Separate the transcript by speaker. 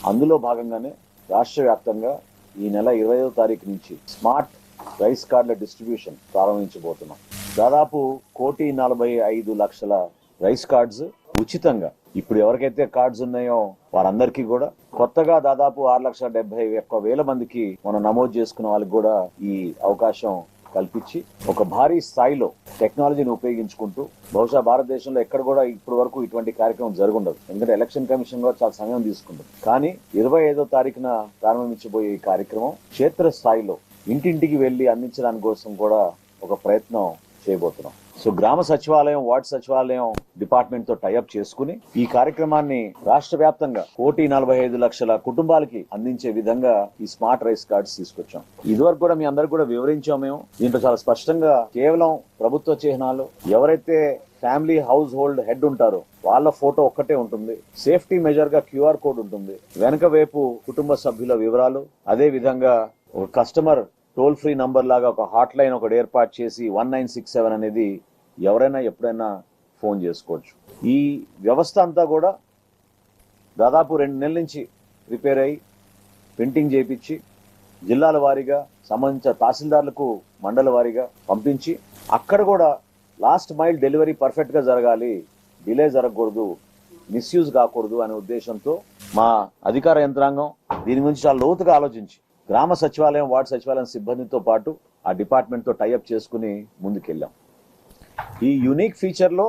Speaker 1: అందులో భాగంగానే రాష్ట్ర వ్యాప్తంగా ఈ నెల 25వ తారీఖు నుంచి స్మార్ట్ రైస్ కార్డుల డిస్ట్రిబ్యూషన్ ప్రారంభించబోతున్నాం. దాదాపు 1,45,00,000 రైస్ కార్డ్స్ ఉచితంగా ఇప్పుడు ఎవరికైతే కార్డ్స్ ఉన్నాయో వారందరికీ కూడా, కొత్తగా దాదాపు 6,71,000 మందికి మనం నమోదు చేసుకున్న వాళ్ళకి కూడా ఈ అవకాశం కల్పించి ఒక భారీ స్థాయిలో టెక్నాలజీని ఉపయోగించుకుంటూ, బహుశా భారతదేశంలో ఎక్కడ కూడా ఇప్పటి వరకు ఇటువంటి కార్యక్రమం జరుగుండదు. ఎందుకంటే ఎలక్షన్ కమిషన్ కూడా చాలా సమయం తీసుకుంటుంది. కానీ 25వ తారీఖున ప్రారంభించబోయే ఈ కార్యక్రమం క్షేత్ర స్థాయిలో ఇంటింటికి వెళ్లి అందించడానికి కోసం కూడా ఒక ప్రయత్నం చేయబోతున్నాం. సో గ్రామ సచివాలయం, వార్డు సచివాలయం డిపార్ట్మెంట్ తో టైఅప్ చేసుకుని ఈ కార్యక్రమాన్ని రాష్ట్ర వ్యాప్తంగా 1,45,00,000 కుటుంబాలకి అందించే విధంగా ఈ స్మార్ట్ రైస్ కార్డ్స్ తీసుకొచ్చాం. ఇదివరకు కూడా మీ అందరు కూడా వివరించాం. మేము దీంట్లో చాలా స్పష్టంగా కేవలం ప్రభుత్వ చిహ్నాలు, ఎవరైతే ఫ్యామిలీ హౌస్ హోల్డ్ హెడ్ ఉంటారో వాళ్ళ ఫోటో ఒక్కటే ఉంటుంది. సేఫ్టీ మెజర్ గా QR కోడ్ ఉంటుంది. వెనక వైపు కుటుంబ సభ్యుల వివరాలు, అదే విధంగా ఒక కస్టమర్ టోల్ ఫ్రీ నంబర్ లాగా ఒక హాట్ లైన్ ఒకటి ఏర్పాటు చేసి 1967 అనేది ఎవరైనా ఎప్పుడైనా ఫోన్ చేసుకోవచ్చు. ఈ వ్యవస్థ అంతా కూడా దాదాపు 2 నెలల నుంచి ప్రిపేర్ అయ్యి ప్రింటింగ్ చేయించి జిల్లాల వారీగా సంబంధించిన తహసీల్దార్లకు మండల వారీగా పంపించి, అక్కడ కూడా లాస్ట్ మైల్ డెలివరీ పర్ఫెక్ట్ గా జరగాలి, డిలే జరగకూడదు, మిస్యూజ్ కాకూడదు అనే ఉద్దేశంతో మా అధికార యంత్రాంగం దీని గురించి చాలా లోతుగా ఆలోచించి గ్రామ సచివాలయం, వార్డు సచివాలయం సిబ్బందితో పాటు ఆ డిపార్ట్మెంట్ తో టైఅప్ చేసుకుని ముందుకెళ్ళాం. ఈ యూనిక్ ఫీచర్ లో